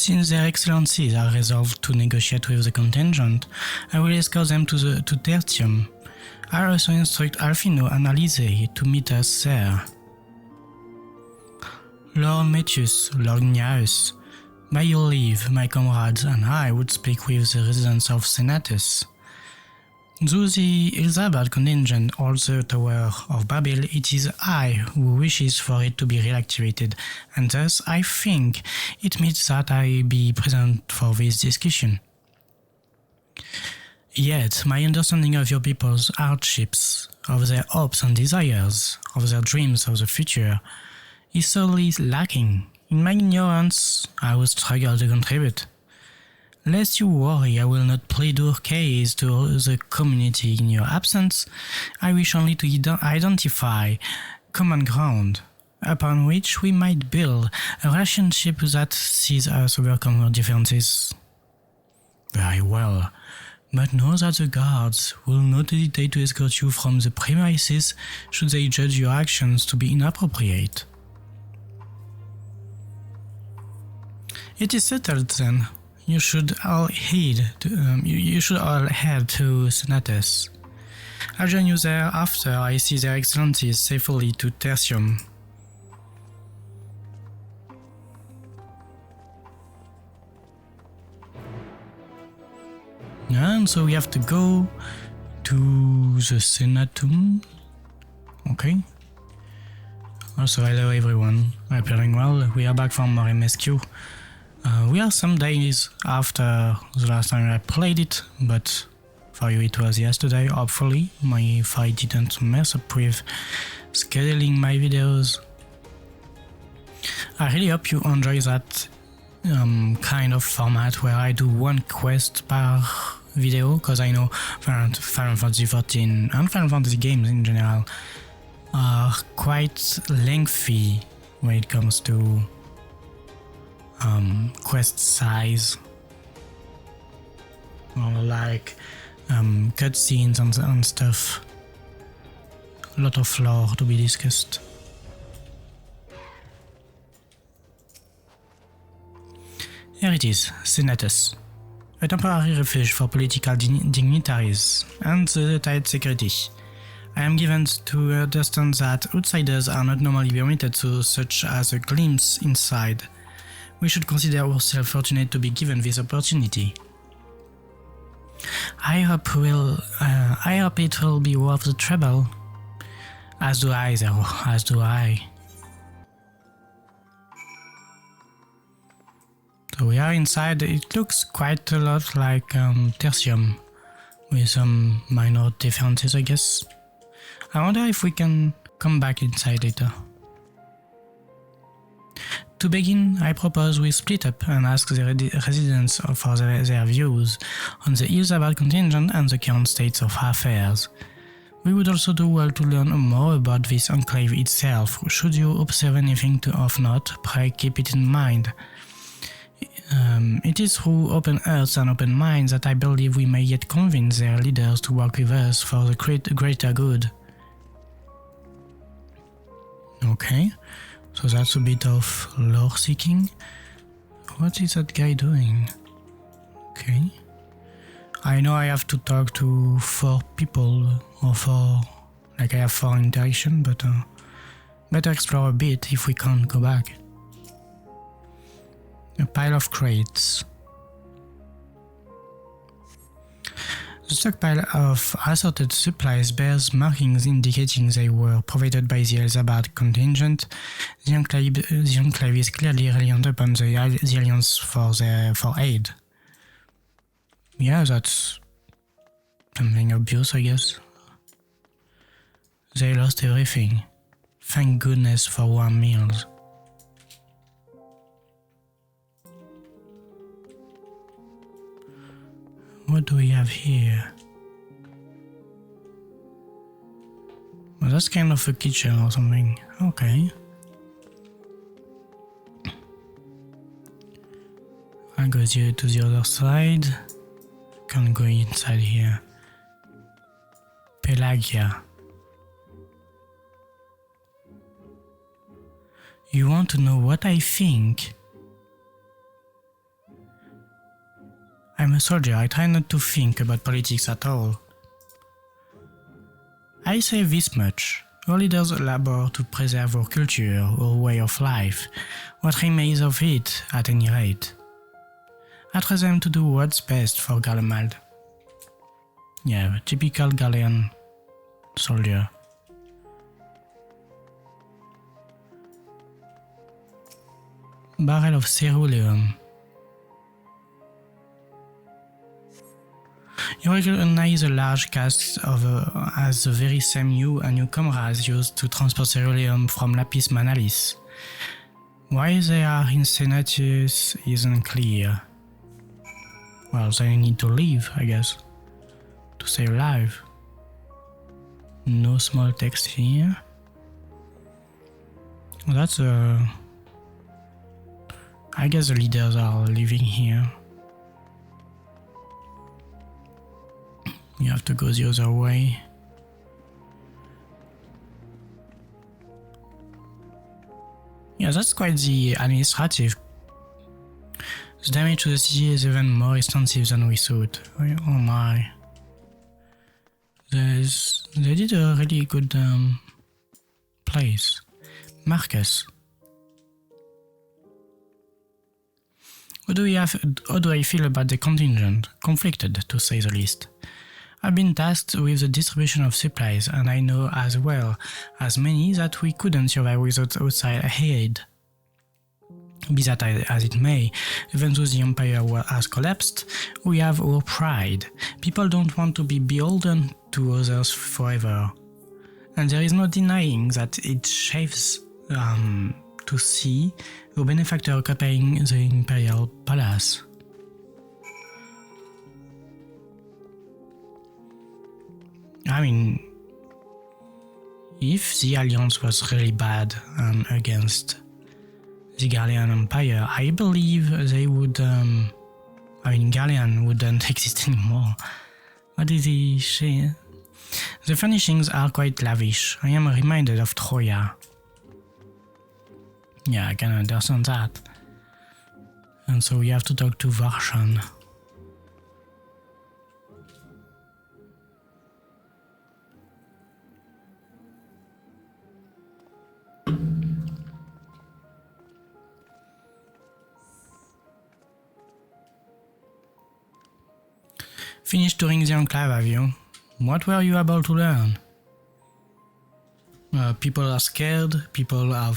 Since their excellencies are resolved to negotiate with the contingent, I will escort them to Tertium. I also instruct Alfino and Alize to meet us there. Lord Metius, Lord Gnaeus, by your leave, my comrades and I would speak with the residents of Senatus. Though the Elizabeth contingent holds the Tower of Babil, it is I who wishes for it to be reactivated, and thus I think it means that I be present for this discussion. Yet, my understanding of your people's hardships, of their hopes and desires, of their dreams of the future, is sorely lacking. In my ignorance, I will struggle to contribute. Lest you worry, I will not plead your case to the community in your absence. I wish only to identify common ground, upon which we might build a relationship that sees us overcome our differences. Very well, but know that the guards will not hesitate to escort you from the premises should they judge your actions to be inappropriate. It is settled then. You should all head to Senatus. I'll join you there after I see their excellencies safely to Tertium. And so we have to go to the Senatum. Okay. Also, hello everyone. I hope you're doing well. We are back from our MSQ. We are some days after the last time I played it, but for you it was yesterday, hopefully. If I didn't mess up with scheduling my videos. I really hope you enjoy that kind of format where I do one quest per video, because I know Final Fantasy XIV and Final Fantasy games in general are quite lengthy when it comes to quest size, or like cutscenes and stuff. A lot of lore to be discussed. Here it is, Senatus, a temporary refuge for political dignitaries and the tight security. I am given to understand that outsiders are not normally permitted to such as a glimpse inside. We should consider ourselves fortunate to be given this opportunity. I hope it will be worth the trouble. As do I, though, as do I. So we are inside. It looks quite a lot like Tertium, with some minor differences, I guess. I wonder if we can come back inside later. To begin, I propose we split up and ask the residents for their views on the Elizabeth contingent and the current state of affairs. We would also do well to learn more about this enclave itself. Should you observe anything of note, pray keep it in mind. It is through open hearts and open minds that I believe we may yet convince their leaders to work with us for the greater good. Okay. So that's a bit of lore seeking. What is that guy doing? Okay. I know I have to talk to 4 people, or 4, like I have 4 interaction, but better explore a bit if we can't go back. A pile of crates. The stockpile of assorted supplies bears markings indicating they were provided by the Elizabeth contingent. The enclave is clearly reliant upon the Alliance for aid. Yeah, that's something obvious, I guess. They lost everything. Thank goodness for warm meals. What do we have here? Well, that's kind of a kitchen or something. Okay. I'll go to the other side. Can't go inside here. Pelagia. You want to know what I think? a soldier, I try not to think about politics at all. I say this much. All leaders labor to preserve our culture, our way of life, what remains of it at any rate. I trust them to do what's best for Garlean. Yeah, typical Garlean soldier. Barrel of ceruleum. You recognize a large cast as the very same you and your comrades used to transport ceruleum from Lapis Manalis. Why they are in Senatus isn't clear. Well, they need to live, I guess, to stay alive. No small text here. Well, that's I guess the leaders are living here. You have to go the other way. Yeah, that's quite the administrative. The damage to the city is even more extensive than we thought. Oh my. They did a really good place. Marcus. How do I feel about the contingent? Conflicted, to say the least. I've been tasked with the distribution of supplies, and I know as well as many that we couldn't survive without outside aid. Be that as it may, even though the empire has collapsed, we have our pride. People don't want to be beholden to others forever. And there is no denying that it chafes to see a benefactor occupying the imperial palace. I mean, if the alliance was really bad against the Garlean Empire, I believe they would, Garlean wouldn't exist anymore. What is he saying? The furnishings are quite lavish. I am reminded of Qyorria. Yeah, I can understand that. And so we have to talk to Varshan. Finished touring the enclave, have you? What were you able to learn? People are scared, people are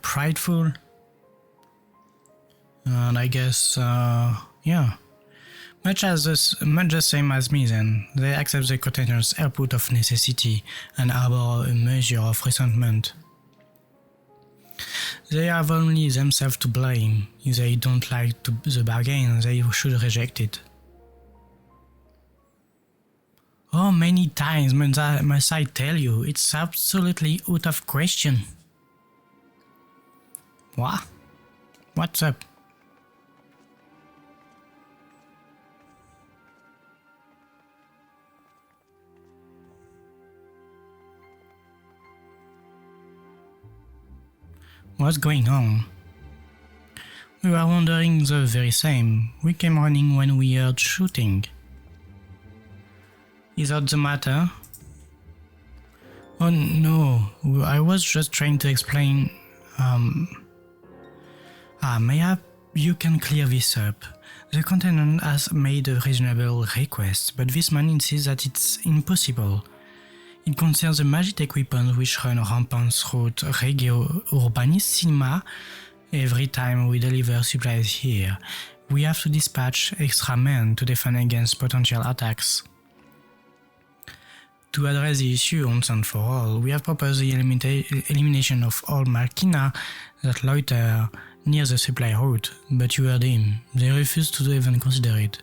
prideful, and I guess, yeah, much the same as me then. They accept the container's output of necessity and harbor a measure of resentment. They have only themselves to blame. If they don't like the bargain, they should reject it. Oh, many times must I tell you, it's absolutely out of question. What? What's up? What's going on? We were wondering the very same. We came running when we heard shooting. Is that the matter? Oh no, I was just trying to explain. Mayhap you can clear this up. The contingent has made a reasonable request, but this man insists that it's impossible. It concerns the magitech weapons which run rampant throughout Regio Urbanissima every time we deliver supplies here. We have to dispatch extra men to defend against potential attacks. To address the issue once and for all, we have proposed the elimination of all machina that loiter near the supply route, but you heard him. They refused to even consider it.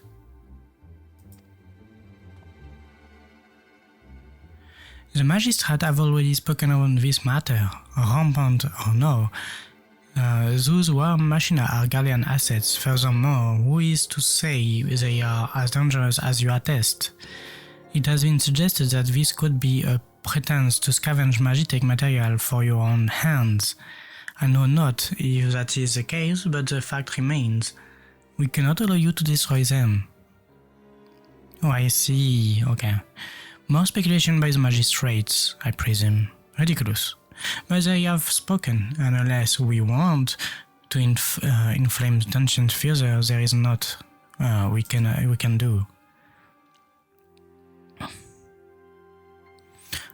The magistrate have already spoken on this matter, rampant or no. Those war machina are Garlean assets. Furthermore, who is to say they are as dangerous as you attest? It has been suggested that this could be a pretense to scavenge magitech material for your own hands. I know not if that is the case, but the fact remains. We cannot allow you to destroy them. Oh, I see. Okay. More speculation by the magistrates, I presume. Ridiculous. But they have spoken, and unless we want to inflame tension further, there is not we can do.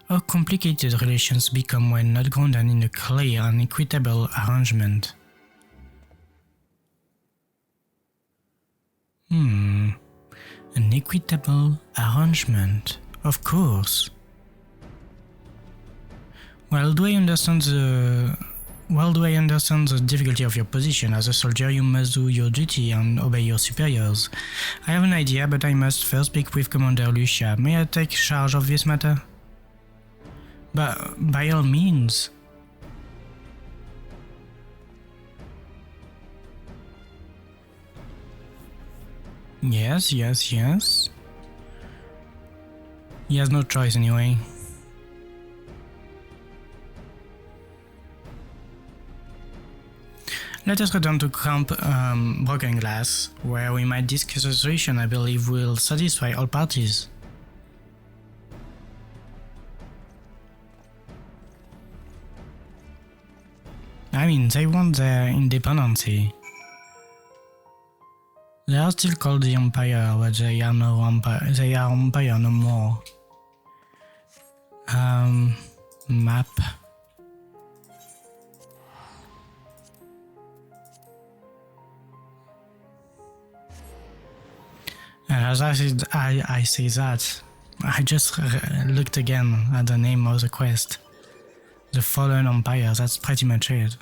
How complicated relations become when not grounded in a clear and equitable arrangement. An equitable arrangement, of course. Well, do I understand the difficulty of your position? As a soldier, you must do your duty and obey your superiors. I have an idea, but I must first speak with Commander Lucia. May I take charge of this matter? But by all means. Yes. He has no choice anyway. Let us return to Camp Broken Glass, where we might discuss a solution I believe will satisfy all parties. I mean, they want their independence. They are still called the Empire, but they are no Empire. They are Empire no more. Map. And as I say that, I just looked again at the name of the quest. The Fallen Empire, that's pretty much it.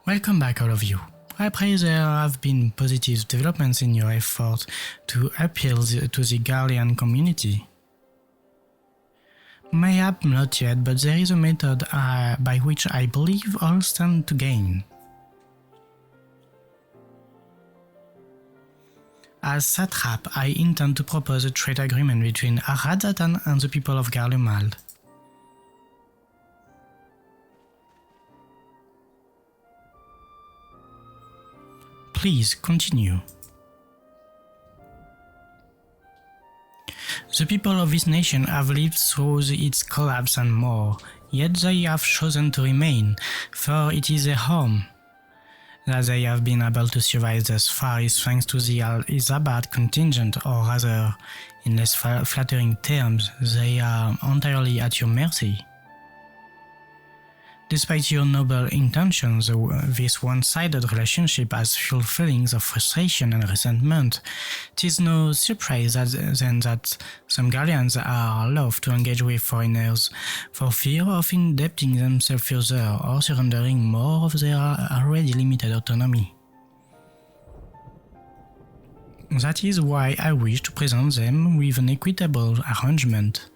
Welcome back, all of you. I pray there have been positive developments in your effort to appeal to the Garlean community. Mayhap not yet, but there is a method by which I believe all stand to gain. As satrap, I intend to propose a trade agreement between Aradzatan and the people of Garlemald. Please continue. The people of this nation have lived through its collapse and more, yet they have chosen to remain, for it is their home. That they have been able to survive thus far is thanks to the Al-Izabad contingent, or rather, in less flattering terms, they are entirely at your mercy. Despite your noble intentions, this one-sided relationship has fueled feelings of frustration and resentment. It is no surprise that some Garleans are loath to engage with foreigners for fear of indebting themselves further or surrendering more of their already limited autonomy. That is why I wish to present them with an equitable arrangement.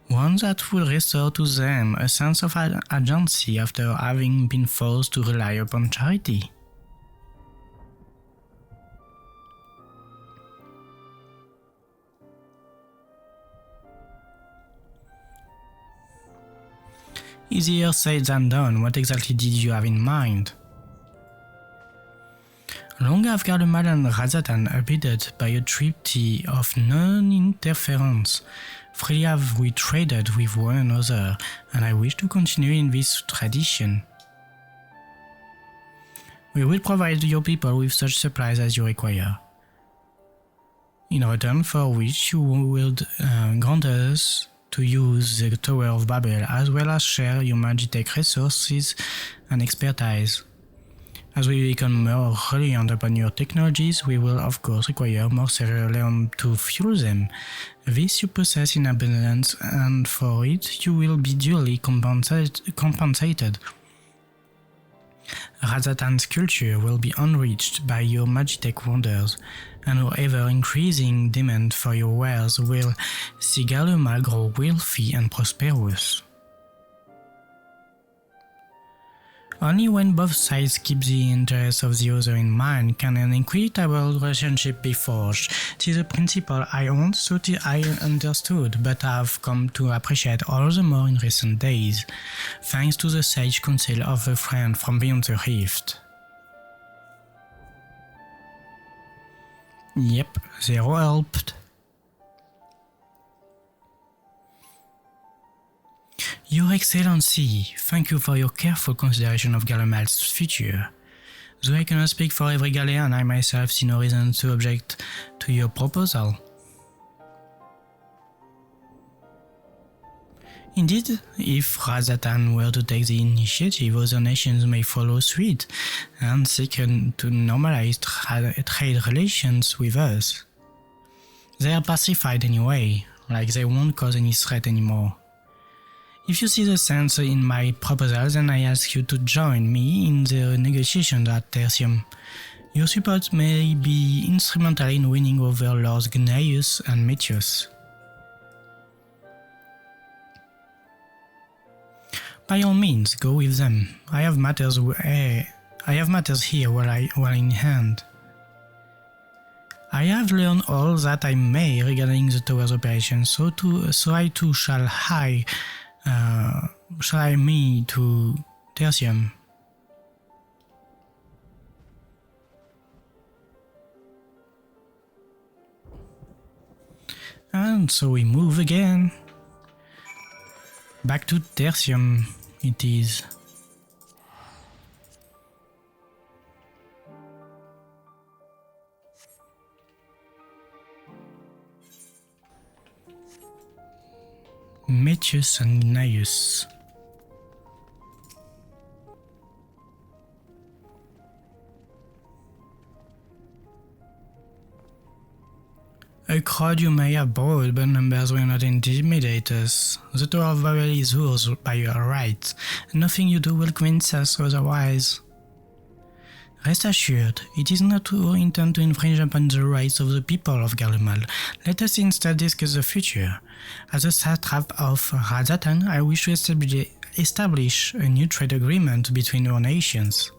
One that would restore to them a sense of agency after having been forced to rely upon charity. Easier said than done. What exactly did you have in mind? Long have Garlemald and Aradzatan abided by a treaty of non-interference. Freely have we traded with one another, and I wish to continue in this tradition. We will provide your people with such supplies as you require, in return for which you will grant us to use the Tower of Babil as well as share your Magitech resources and expertise. As we become more reliant upon your technologies, we will of course require more cerealium to fuel them. This you possess in abundance, and for it you will be duly compensated. Aradzatan's culture will be enriched by your Magitech wonders, and our ever-increasing demand for your wares will see Garlemald grow wealthy and prosperous. Only when both sides keep the interests of the other in mind can an equitable relationship be forged. It is a principle I once thought I understood, but have come to appreciate all the more in recent days, thanks to the sage counsel of a friend from beyond the rift. Yep, they all helped. Your Excellency, thank you for your careful consideration of Garlemal's future. Though I cannot speak for every Garlean, I myself see no reason to object to your proposal. Indeed, if Razatan were to take the initiative, other nations may follow suit and seek to normalize trade relations with us. They are pacified anyway, like they won't cause any threat anymore. If you see the sense in my proposal, then I ask you to join me in the negotiations at Tertium. Your support may be instrumental in winning over Lords Gnaeus and Metius. By all means, go with them. I have matters here well in hand. I have learned all that I may regarding the tower's operation, so I too shall I me to Tertium. And so we move again. Back to Tertium it is. Metius and Gnaeus. A crowd you may have borrowed, but numbers will not intimidate us. The Tower of Babil is yours by your right, and nothing you do will convince us otherwise. Rest assured, it is not our intent to infringe upon the rights of the people of Garlemal. Let us instead discuss the future. As a satrap of Razatan, I wish to establish a new trade agreement between our nations.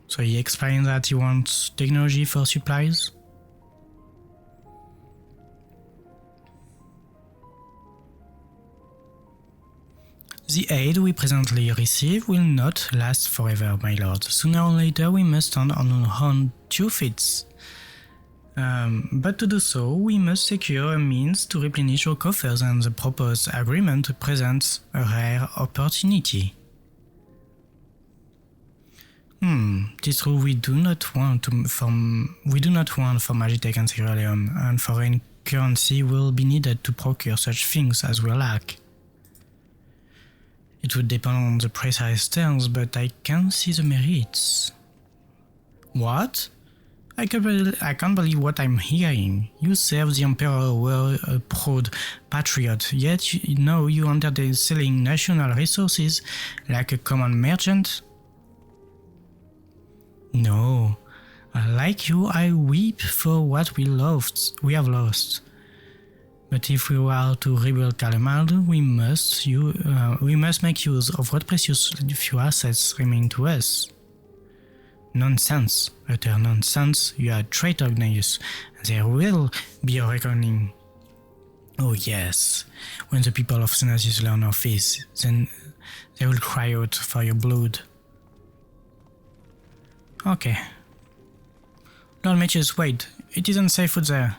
So he explained that he wants technology for supplies. The aid we presently receive will not last forever, my lord. Sooner or later we must stand on our own 2 feet. But to do so, we must secure a means to replenish our coffers, and the proposed agreement presents a rare opportunity. It is true we do not want for Magitech and Cerealium, and foreign currency will be needed to procure such things as we lack. It would depend on the precise terms, but I can see the merits. What? I can't believe what I'm hearing. You served the Emperor, were a proud patriot, yet now you entertain selling national resources like a common merchant? No. Like you, I weep for what we have lost. But if we are to rebuild Garlemal, we must make use of what precious few assets remain to us. Nonsense, utter nonsense, you are a traitor, Gnaeus. There will be a reckoning. Oh yes, when the people of Senasis learn of this, then they will cry out for your blood. Okay. Lord Metius, wait, it isn't safe out there.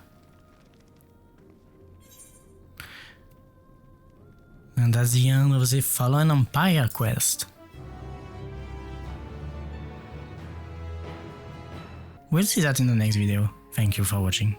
And that's the end of the Fallen Empire quest. We'll see that in the next video. Thank you for watching.